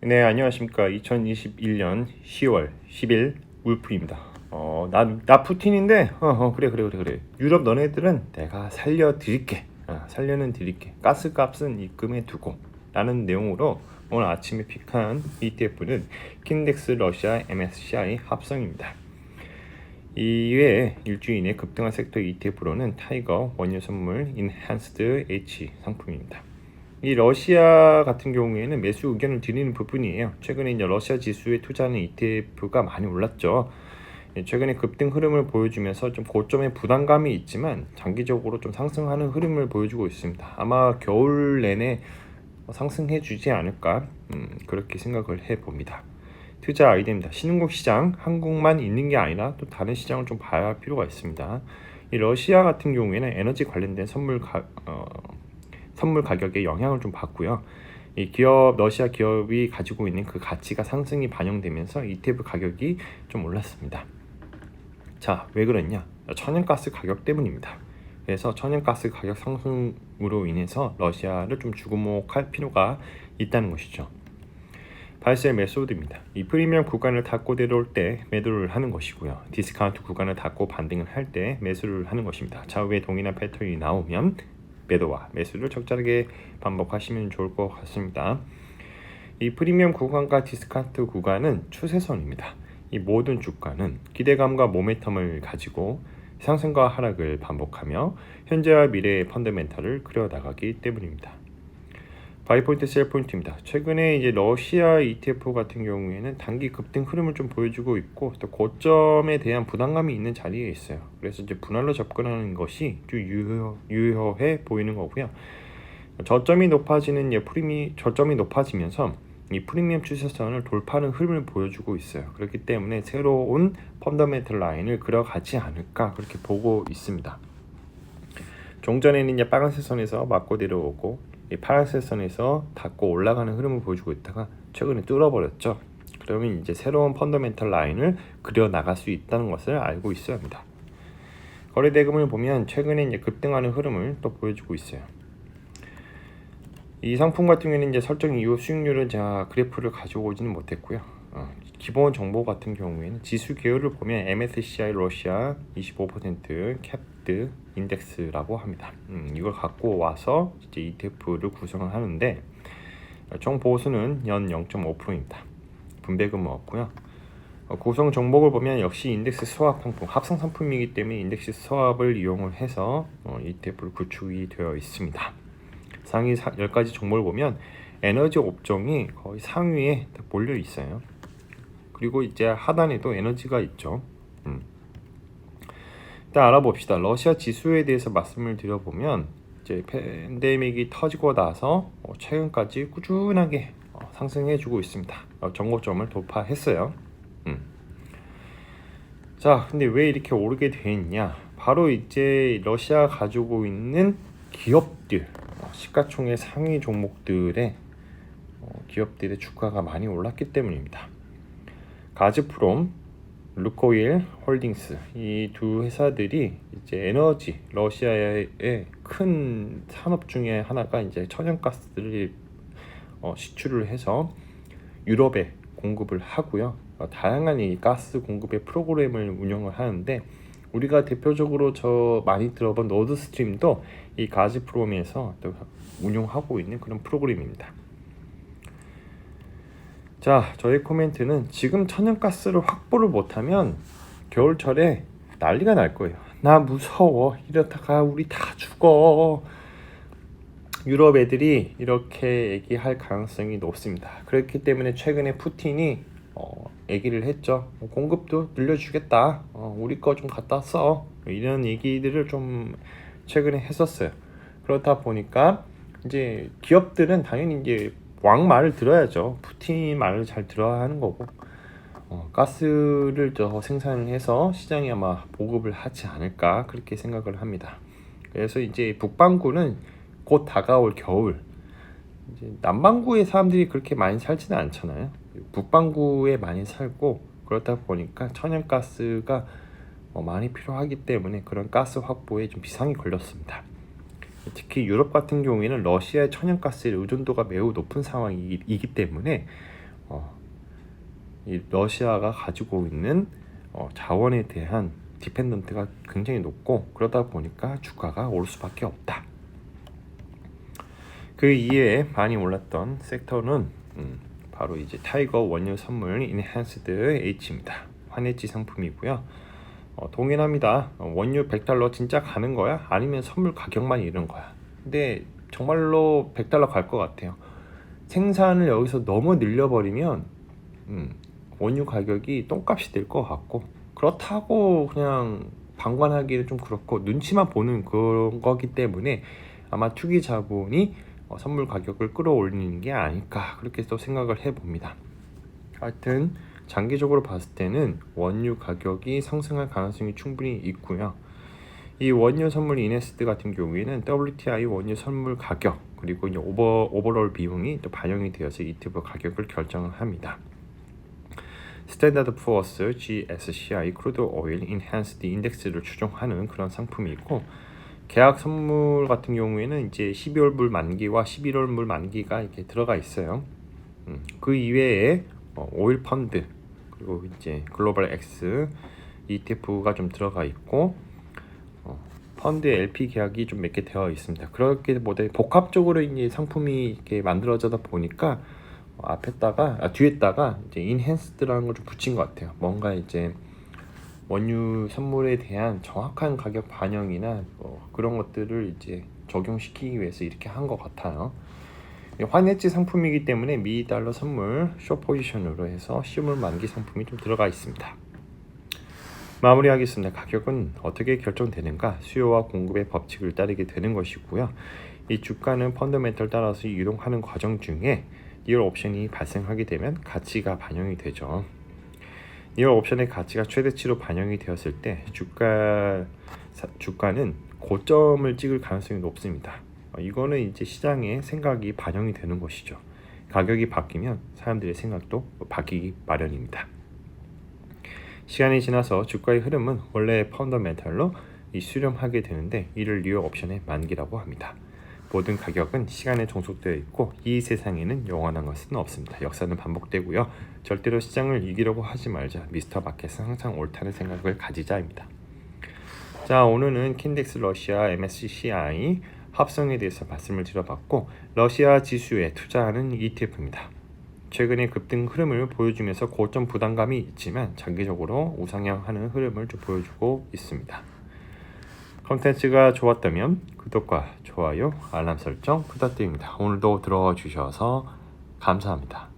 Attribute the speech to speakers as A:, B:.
A: 네, 안녕하십니까. 2021년 10월 10일 울프입니다. 나 푸틴인데, 그래. 유럽 너네들은 내가 살려드릴게. 살려는 드릴게. 가스값은 입금해 두고. 라는 내용으로 오늘 아침에 픽한 ETF는 킨덱스 러시아 MSCI 합성입니다. 이외에 일주일에 급등한 섹터 ETF로는 타이거 원유 선물 인핸스드 H 상품입니다. 이 러시아 같은 경우에는 매수 의견을 드리는 부분이에요. 최근에 이제 러시아 지수에 투자하는 ETF가 많이 올랐죠. 최근에 급등 흐름을 보여주면서 좀 고점에 부담감이 있지만 장기적으로 좀 상승하는 흐름을 보여주고 있습니다. 아마 겨울 내내 상승해 주지 않을까 그렇게 생각을 해봅니다. 투자 아이디어입니다. 신흥국 시장, 한국만 있는 게 아니라 또 다른 시장을 좀 봐야 할 필요가 있습니다. 이 러시아 같은 경우에는 에너지 관련된 선물 가격에 영향을 좀 받고요. 이 러시아 기업이 가지고 있는 그 가치가 상승이 반영되면서 ETF 가격이 좀 올랐습니다. 자, 왜 그랬냐? 천연가스 가격 때문입니다. 그래서 천연가스 가격 상승으로 인해서 러시아를 좀 주목할 필요가 있다는 것이죠. 발세 메소드입니다. 이 프리미엄 구간을 닫고 내려올 때 매도를 하는 것이고요. 디스카운트 구간을 닫고 반등을 할 때 매수를 하는 것입니다. 좌우에 동일한 패턴이 나오면 매도와 매수를 적절하게 반복하시면 좋을 것 같습니다. 이 프리미엄 구간과 디스카운트 구간은 추세선입니다. 이 모든 주가는 기대감과 모멘텀을 가지고 상승과 하락을 반복하며 현재와 미래의 펀더멘탈을 그려나가기 때문입니다. 바이포인트 셀포인트입니다. 최근에 이제 러시아 ETF 같은 경우에는 단기 급등 흐름을 좀 보여주고 있고 또 고점에 대한 부담감이 있는 자리에 있어요. 그래서 이제 분할로 접근하는 것이 좀 유효해 보이는 거고요. 저점이 높아지면서 이 프리미엄 추세선을 돌파하는 흐름을 보여주고 있어요. 그렇기 때문에 새로운 펀더멘털 라인을 그려가지 않을까 그렇게 보고 있습니다. 종전에는 이제 빨간색 선에서 맞고 내려오고 이 파란색 선에서 닫고 올라가는 흐름을 보여주고 있다가 최근에 뚫어버렸죠. 그러면 이제 새로운 펀더멘털 라인을 그려 나갈 수 있다는 것을 알고 있어야 합니다. 거래 대금을 보면 최근에 이제 급등하는 흐름을 또 보여주고 있어요. 이 상품 같은 경우에는 이제 설정 이후 수익률은 제가 그래프를 가져오지는 못했고요. 기본 정보 같은 경우에는 지수 계열을 보면 MSCI 러시아 25% 캡드 인덱스라고 합니다. 이걸 갖고 와서 이제 ETF를 구성을 하는데 총 보수는 연 0.5%입니다. 분배금은 없고요. 구성 종목을 보면 역시 인덱스 스왑 상품, 합성 상품이기 때문에 인덱스 스왑을 이용을 해서 ETF를 구축이 되어 있습니다. 상위 10가지 종목을 보면 에너지 업종이 거의 상위에 몰려 있어요. 그리고 이제 하단에도 에너지가 있죠. 일단 알아봅시다. 러시아 지수에 대해서 말씀을 드려보면 이제 팬데믹이 터지고 나서 최근까지 꾸준하게 상승해주고 있습니다. 정고점을 돌파했어요. 자, 근데 왜 이렇게 오르게 됐냐? 바로 이제 러시아 가지고 있는 기업들, 시가총액 상위 종목들의 기업들의 주가가 많이 올랐기 때문입니다. 가즈프롬, 루코일 홀딩스 이 두 회사들이 이제 에너지 러시아의 큰 산업 중에 하나가 이제 천연가스를 시추를 해서 유럽에 공급을 하고요. 다양한 이 가스 공급의 프로그램을 운영을 하는데 우리가 대표적으로 많이 들어본 노드스트림도 이 가즈프롬에서 운영하고 있는 그런 프로그램입니다. 자, 저의 코멘트는 지금 천연가스를 확보를 못하면 겨울철에 난리가 날 거예요. 나 무서워. 이러다가 우리 다 죽어. 유럽 애들이 이렇게 얘기할 가능성이 높습니다. 그렇기 때문에 최근에 푸틴이 얘기를 했죠. 공급도 늘려주겠다. 우리 거 좀 갖다 써. 이런 얘기들을 좀 최근에 했었어요. 그렇다 보니까 이제 기업들은 당연히 이제 왕 말을 들어야죠. 푸틴 말을 잘 들어야 하는 거고 가스를 더 생산을 해서 시장에 아마 보급을 하지 않을까 그렇게 생각을 합니다. 그래서 이제 북반구는 곧 다가올 겨울 이제 남반구의 사람들이 그렇게 많이 살지는 않잖아요. 북반구에 많이 살고 그렇다 보니까 천연가스가 많이 필요하기 때문에 그런 가스 확보에 좀 비상이 걸렸습니다. 특히 유럽 같은 경우에는 러시아의 천연가스의 의존도가 매우 높은 상황이기 때문에 이 러시아가 가지고 있는 자원에 대한 디펜던트가 굉장히 높고 그러다 보니까 주가가 올 수밖에 없다. 그 이외에 많이 올랐던 섹터는 바로 이제 타이거 원유 선물 인핸스드 H입니다. 환해지 상품이고요. 동일합니다. 원유 $100 진짜 가는 거야? 아니면 선물 가격만 이런 거야? 근데 정말로 $100 갈 것 같아요. 생산을 여기서 너무 늘려버리면 원유 가격이 똥값이 될 것 같고, 그렇다고 그냥 방관하기는 좀 그렇고 눈치만 보는 그런 거기 때문에 아마 투기 자본이 선물 가격을 끌어올리는 게 아닐까 그렇게 또 생각을 해봅니다. 하여튼 장기적으로 봤을 때는 원유 가격이 상승할 가능성이 충분히 있고요. 이 원유 선물 인핸스드 같은 경우에는 WTI 원유 선물 가격 그리고 이제 오버롤 비용이 또 반영이 되어서 ETF 가격을 결정을 합니다. 스탠다드 푸어스 GSCI 크루드 오일 인핸스드 인덱스를 추종하는 그런 상품이 있고, 계약 선물 같은 경우에는 이제 12월 물 만기와 11월 물 만기가 이렇게 들어가 있어요. 그 이외에 오일 펀드 그리고 이제 글로벌 X ETF가 좀 들어가 있고, 펀드 LP 계약이 좀 몇 개 되어 있습니다. 그렇게 보다 복합적으로 이제 상품이 이렇게 만들어져다 보니까 뒤에다가 이제 인핸스드라는 걸 좀 붙인 것 같아요. 뭔가 이제 원유 선물에 대한 정확한 가격 반영이나 그런 것들을 이제 적용시키기 위해서 이렇게 한 것 같아요. 환해지 상품이기 때문에 미 달러 선물 숏 포지션으로 해서 시물 만기 상품이 좀 들어가 있습니다. 마무리하겠습니다. 가격은 어떻게 결정되는가? 수요와 공급의 법칙을 따르게 되는 것이고요. 이 주가는 펀더멘털 따라서 이동하는 과정 중에 리얼 옵션이 발생하게 되면 가치가 반영이 되죠. 리얼 옵션의 가치가 최대치로 반영이 되었을 때 주가는 고점을 찍을 가능성이 높습니다. 이거는 이제 시장의 생각이 반영이 되는 것이죠. 가격이 바뀌면 사람들의 생각도 바뀌기 마련입니다. 시간이 지나서 주가의 흐름은 원래 펀더멘털로 수렴하게 되는데 이를 리얼 옵션의 만기라고 합니다. 모든 가격은 시간에 종속되어 있고 이 세상에는 영원한 것은 없습니다. 역사는 반복되고요. 절대로 시장을 이기려고 하지 말자. 미스터 마켓은 항상 옳다는 생각을 가지자입니다. 자, 오늘은 킨덱스 러시아 MSCI 합성에 대해서 말씀을 드려봤고, 러시아 지수에 투자하는 ETF입니다. 최근에 급등 흐름을 보여주면서 고점 부담감이 있지만 장기적으로 우상향하는 흐름을 좀 보여주고 있습니다. 컨텐츠가 좋았다면 구독과 좋아요, 알람 설정 부탁드립니다. 오늘도 들어주셔서 감사합니다.